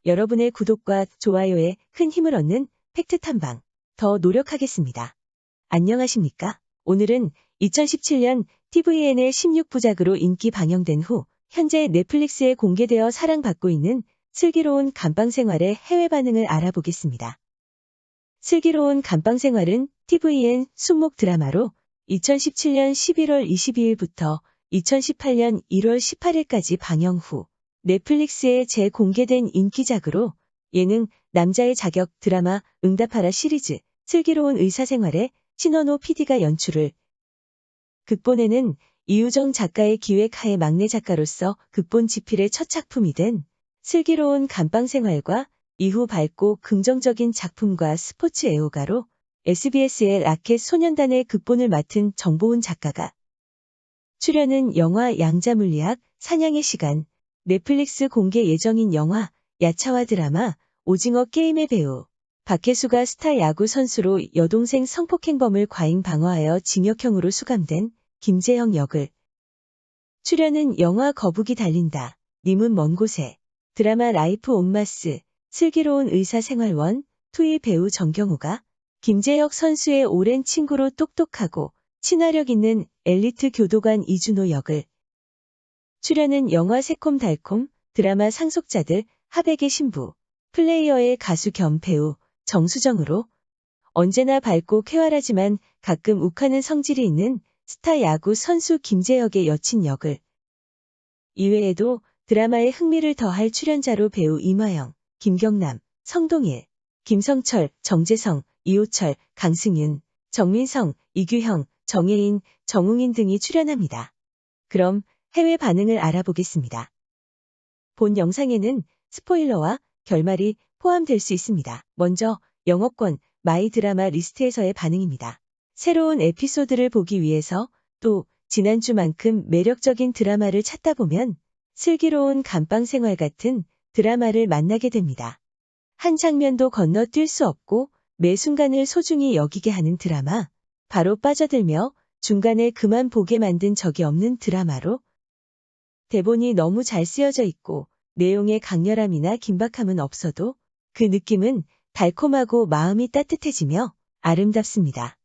여러분의 구독과 좋아요에 큰 힘을 얻는 팩트 탐방, 더 노력하겠습니다. 안녕하십니까? 오늘은 2017년 tvN의 16부작으로 인기 방영된 후 현재 넷플릭스에 공개되어 사랑받고 있는 슬기로운 감방생활의 해외 반응을 알아보겠습니다. 슬기로운 감방생활은 tvN 순목 드라마로 2017년 11월 22일부터 2018년 1월 18일까지 방영 후 넷플릭스에 재공개된 인기작으로 예능 남자의 자격 드라마 응답하라 시리즈 슬기로운 의사생활의 신원호 PD가 연출을 극본에는 이유정 작가의 기획하에 막내 작가로서 극본 집필의 첫 작품이 된 슬기로운 감방생활과 이후 밝고 긍정적인 작품과 스포츠 애호가로 SBS의 라켓 소년단의 극본을 맡은 정보훈 작가가 출연은 영화 양자물리학 사냥의 시간, 넷플릭스 공개 예정인 영화 야차와 드라마 오징어 게임의 배우 박혜수가 스타 야구 선수로 여동생 성폭행범을 과잉 방어하여 징역형으로 수감된 김재형 역을 출연은 영화 거북이 달린다, 님은 먼 곳에, 드라마 라이프 옴마스, 슬기로운 의사생활 1, 2의 배우 정경우가 김재혁 선수의 오랜 친구로 똑똑하고 친화력 있는 엘리트 교도관 이준호 역을 출연은 영화 새콤달콤, 드라마 상속자들, 하백의 신부, 플레이어의 가수 겸 배우 정수정으로 언제나 밝고 쾌활하지만 가끔 욱하는 성질이 있는 스타 야구 선수 김재혁의 여친 역을 이외에도 드라마에 흥미를 더할 출연자로 배우 임화영, 김경남, 성동일, 김성철, 정재성, 이호철, 강승윤, 정민성, 이규형, 정혜인, 정웅인 등이 출연합니다. 그럼 해외 반응을 알아보겠습니다. 본 영상에는 스포일러와 결말이 포함될 수 있습니다. 먼저 영어권 마이 드라마 리스트에서의 반응입니다. 새로운 에피소드를 보기 위해서 또 지난주만큼 매력적인 드라마를 찾다 보면 슬기로운 감방생활 같은 드라마를 만나게 됩니다. 한 장면도 건너뛸 수 없고 매 순간을 소중히 여기게 하는 드라마, 바로 빠져들며 중간에 그만 보게 만든 적이 없는 드라마로 대본이 너무 잘 쓰여져 있고 내용의 강렬함이나 긴박함은 없어도 그 느낌은 달콤하고 마음이 따뜻해지며 아름답습니다.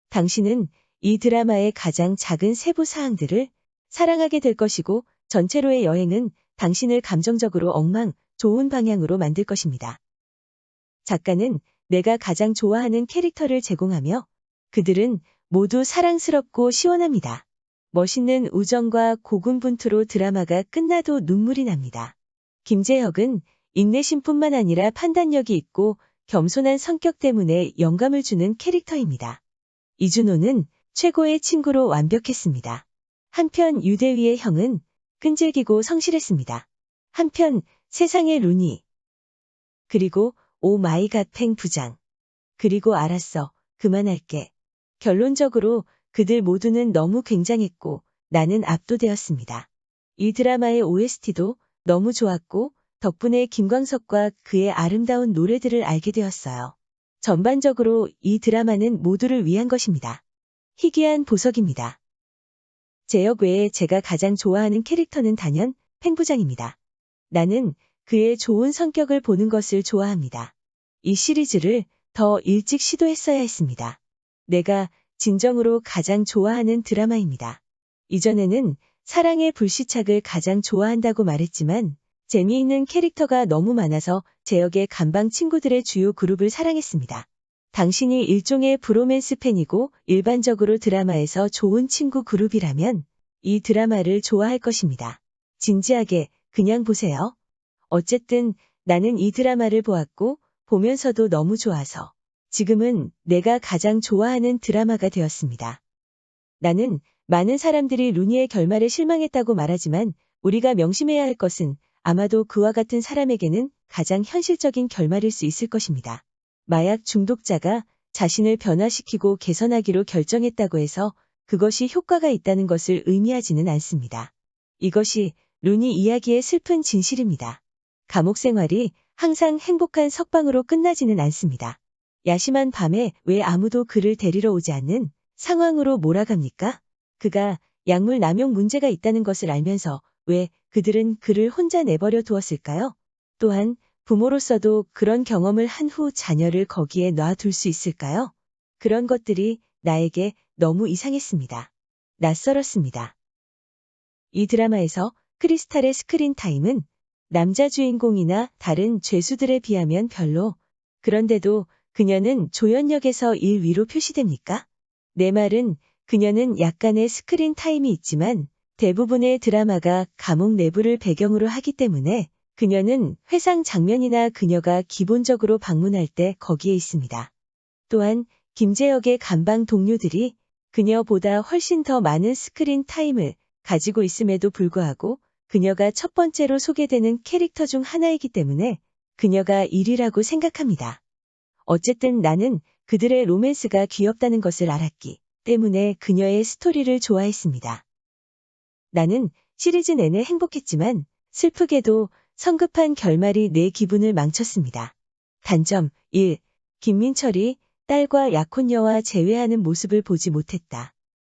당신은 이 드라마의 가장 작은 세부 사항들을 사랑하게 될 것이고 전체로의 여행은 당신을 감정적으로 좋은 방향으로 만들 것입니다. 작가는 내가 가장 좋아하는 캐릭터를 제공하며 그들은 모두 사랑스럽고 시원합니다. 멋있는 우정과 고군분투로 드라마가 끝나도 눈물이 납니다. 김재혁은 인내심뿐만 아니라 판단력이 있고 겸손한 성격 때문에 영감을 주는 캐릭터입니다. 이준호는 최고의 친구로 완벽했습니다. 한편 유대위의 형은 끈질기고 성실했습니다. 한편 세상의 루니 그리고 오 마이 갓 팽 부장 그리고 알았어 그만할게 결론적으로 그들 모두는 너무 굉장했고 나는 압도되었습니다. 이 드라마의 OST도 너무 좋았고 덕분에 김광석과 그의 아름다운 노래들을 알게 되었어요. 전반적으로 이 드라마는 모두를 위한 것입니다. 희귀한 보석입니다. 재혁 외에 제가 가장 좋아하는 캐릭터는 단연 팽부장입니다. 나는 그의 좋은 성격을 보는 것을 좋아합니다. 이 시리즈를 더 일찍 시도했어야 했습니다. 내가 진정으로 가장 좋아하는 드라마입니다. 이전에는 사랑의 불시착을 가장 좋아한다고 말했지만 재미있는 캐릭터가 너무 많아서 재혁의 감방 친구들의 주요 그룹을 사랑했습니다. 당신이 일종의 브로맨스 팬이고 일반적으로 드라마에서 좋은 친구 그룹이라면 이 드라마를 좋아할 것입니다. 진지하게 그냥 보세요. 어쨌든 나는 이 드라마를 보았고 보면서도 너무 좋아서 지금은 내가 가장 좋아하는 드라마가 되었습니다. 나는 많은 사람들이 루니의 결말에 실망했다고 말하지만 우리가 명심해야 할 것은 아마도 그와 같은 사람에게는 가장 현실적인 결말일 수 있을 것입니다. 마약 중독자가 자신을 변화시키고 개선하기로 결정했다고 해서 그것이 효과가 있다는 것을 의미하지는 않습니다. 이것이 루니 이야기의 슬픈 진실입니다. 감옥 생활이 항상 행복한 석방으로 끝나지는 않습니다. 야심한 밤에 왜 아무도 그를 데리러 오지 않는 상황으로 몰아갑니까? 그가 약물 남용 문제가 있다는 것을 알면서 왜 그들은 그를 혼자 내버려 두었을까요? 또한 부모로서도 그런 경험을 한 후 자녀를 거기에 놔둘 수 있을까요? 그런 것들이 나에게 너무 이상했습니다. 낯설었습니다. 이 드라마에서 크리스탈의 스크린 타임은 남자 주인공이나 다른 죄수들에 비하면 별로, 그런데도 그녀는 조연력에서 1위로 표시됩니까? 내 말은 그녀는 약간의 스크린 타임이 있지만 대부분의 드라마가 감옥 내부를 배경으로 하기 때문에 그녀는 회상 장면이나 그녀가 기본적으로 방문할 때 거기에 있습니다. 또한 김재혁의 감방 동료들이 그녀보다 훨씬 더 많은 스크린 타임을 가지고 있음에도 불구하고 그녀가 첫 번째로 소개되는 캐릭터 중 하나이기 때문에 그녀가 1위라고 생각합니다. 어쨌든 나는 그들의 로맨스가 귀엽다는 것을 알았기 때문에 그녀의 스토리를 좋아했습니다. 나는 시리즈 내내 행복했지만 슬프게도 성급한 결말이 내 기분을 망쳤습니다. 단점 1. 김민철이 딸과 약혼녀와 재회하는 모습을 보지 못했다.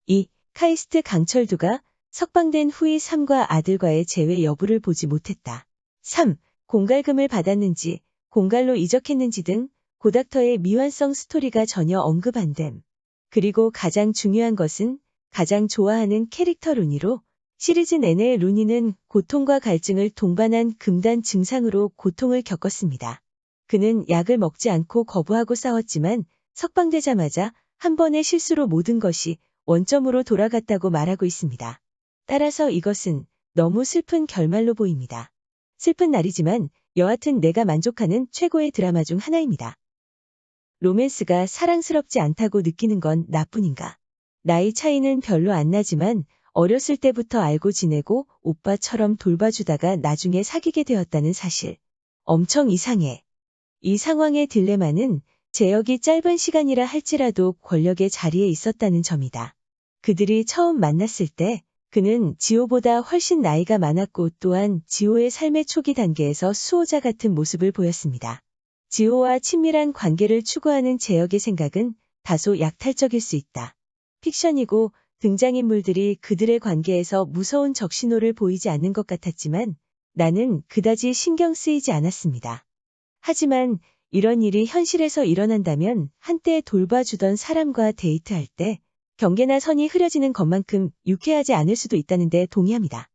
2. 카이스트 강철두가 석방된 후의 삶과 아들과의 재회 여부를 보지 못했다. 3. 공갈금을 받았는지, 공갈로 이적했는지 등 고닥터의 미완성 스토리가 전혀 언급 안 됨. 그리고 가장 중요한 것은 가장 좋아하는 캐릭터 루니로 시리즈 내내 루니는 고통과 갈증을 동반한 금단 증상으로 고통을 겪었습니다. 그는 약을 먹지 않고 거부하고 싸웠지만 석방되자마자 한 번의 실수로 모든 것이 원점으로 돌아갔다고 말하고 있습니다. 따라서 이것은 너무 슬픈 결말로 보입니다. 슬픈 날이지만 여하튼 내가 만족하는 최고의 드라마 중 하나입니다. 로맨스가 사랑스럽지 않다고 느끼는 건 나뿐인가? 나이 차이는 별로 안 나지만 어렸을 때부터 알고 지내고 오빠처럼 돌봐주다가 나중에 사귀게 되었다는 사실. 엄청 이상해. 이 상황의 딜레마는 재혁이 짧은 시간이라 할지라도 권력의 자리에 있었다는 점이다. 그들이 처음 만났을 때 그는 지호보다 훨씬 나이가 많았고 또한 지호의 삶의 초기 단계에서 수호자 같은 모습을 보였습니다. 지호와 친밀한 관계를 추구하는 재혁의 생각은 다소 약탈적일 수 있다. 픽션이고 등장인물들이 그들의 관계에서 무서운 적신호를 보이지 않는 것 같았지만 나는 그다지 신경 쓰이지 않았습니다. 하지만 이런 일이 현실에서 일어난다면 한때 돌봐주던 사람과 데이트할 때 경계나 선이 흐려지는 것만큼 유쾌하지 않을 수도 있다는 데 동의합니다.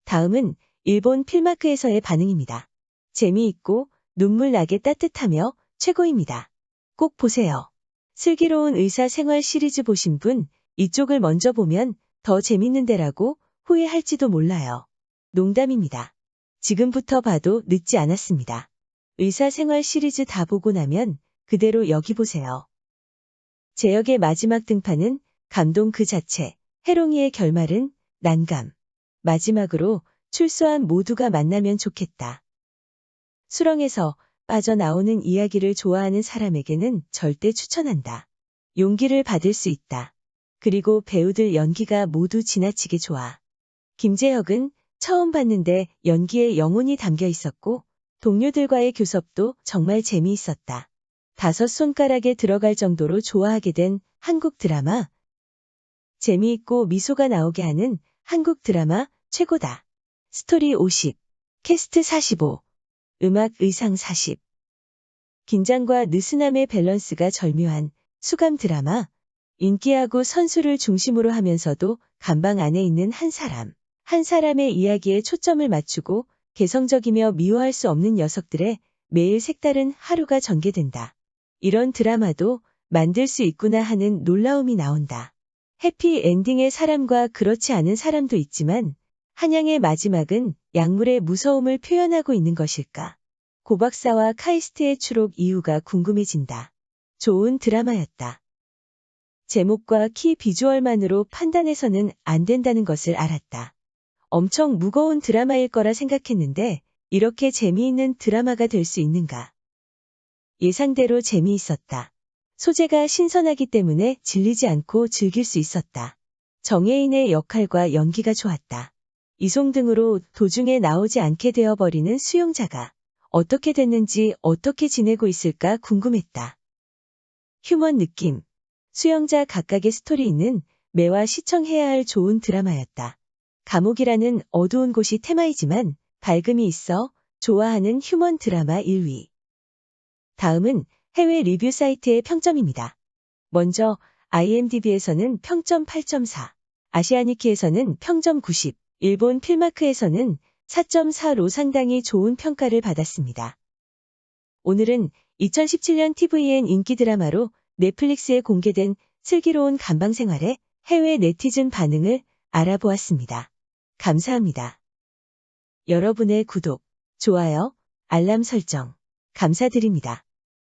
다음은 일본 필마크에서의 반응입니다. 재미있고 눈물 나게 따뜻하며 최고입니다. 꼭 보세요. 슬기로운 의사생활 시리즈 보신 분 이쪽을 먼저 보면 더 재밌는데라고 후회할지도 몰라요. 농담입니다. 지금부터 봐도 늦지 않았습니다. 의사생활 시리즈 다 보고 나면 그대로 여기 보세요. 재혁의 마지막 등판은 감동 그 자체, 해롱이의 결말은 난감. 마지막으로 출소한 모두가 만나면 좋겠다. 수렁에서 빠져나오는 이야기를 좋아하는 사람에게는 절대 추천한다. 용기를 받을 수 있다. 그리고 배우들 연기가 모두 지나치게 좋아. 김재혁은 처음 봤는데 연기에 영혼이 담겨 있었고 동료들과의 교섭도 정말 재미있었다. 5손가락에 들어갈 정도로 좋아하게 된 한국 드라마. 재미있고 미소가 나오게 하는 한국 드라마 최고다. 스토리 50, 캐스트 45, 음악 의상 40. 긴장과 느슨함의 밸런스가 절묘한 수감 드라마. 인기하고 선수를 중심으로 하면서도 감방 안에 있는 한 사람의 이야기에 초점을 맞추고 개성적이며 미워할 수 없는 녀석들의 매일 색다른 하루가 전개된다. 이런 드라마도 만들 수 있구나 하는 놀라움이 나온다. 해피 엔딩의 사람과 그렇지 않은 사람도 있지만 한양의 마지막은 약물의 무서움을 표현하고 있는 것일까? 고박사와 카이스트의 추록 이유가 궁금해진다. 좋은 드라마였다. 제목과 키 비주얼만으로 판단해서는 안 된다는 것을 알았다. 엄청 무거운 드라마일 거라 생각했는데 이렇게 재미있는 드라마가 될 수 있는가? 예상대로 재미있었다. 소재가 신선하기 때문에 질리지 않고 즐길 수 있었다. 정혜인의 역할과 연기가 좋았다. 이송 등으로 도중에 나오지 않게 되어버리는 수용자가 어떻게 됐는지 어떻게 지내고 있을까 궁금했다. 휴먼 느낌. 수용자 각각의 스토리 있는 매화 시청해야 할 좋은 드라마였다. 감옥이라는 어두운 곳이 테마이지만 밝음이 있어 좋아하는 휴먼 드라마 1위. 다음은 해외 리뷰 사이트의 평점입니다. 먼저 IMDb에서는 평점 8.4, 아시아니키에서는 평점 90, 일본 필마크에서는 4.4로 상당히 좋은 평가를 받았습니다. 오늘은 2017년 tvN 인기 드라마로 넷플릭스에 공개된 슬기로운 감방생활의 해외 네티즌 반응을 알아보았습니다. 감사합니다. 여러분의 구독, 좋아요, 알람 설정 감사드립니다.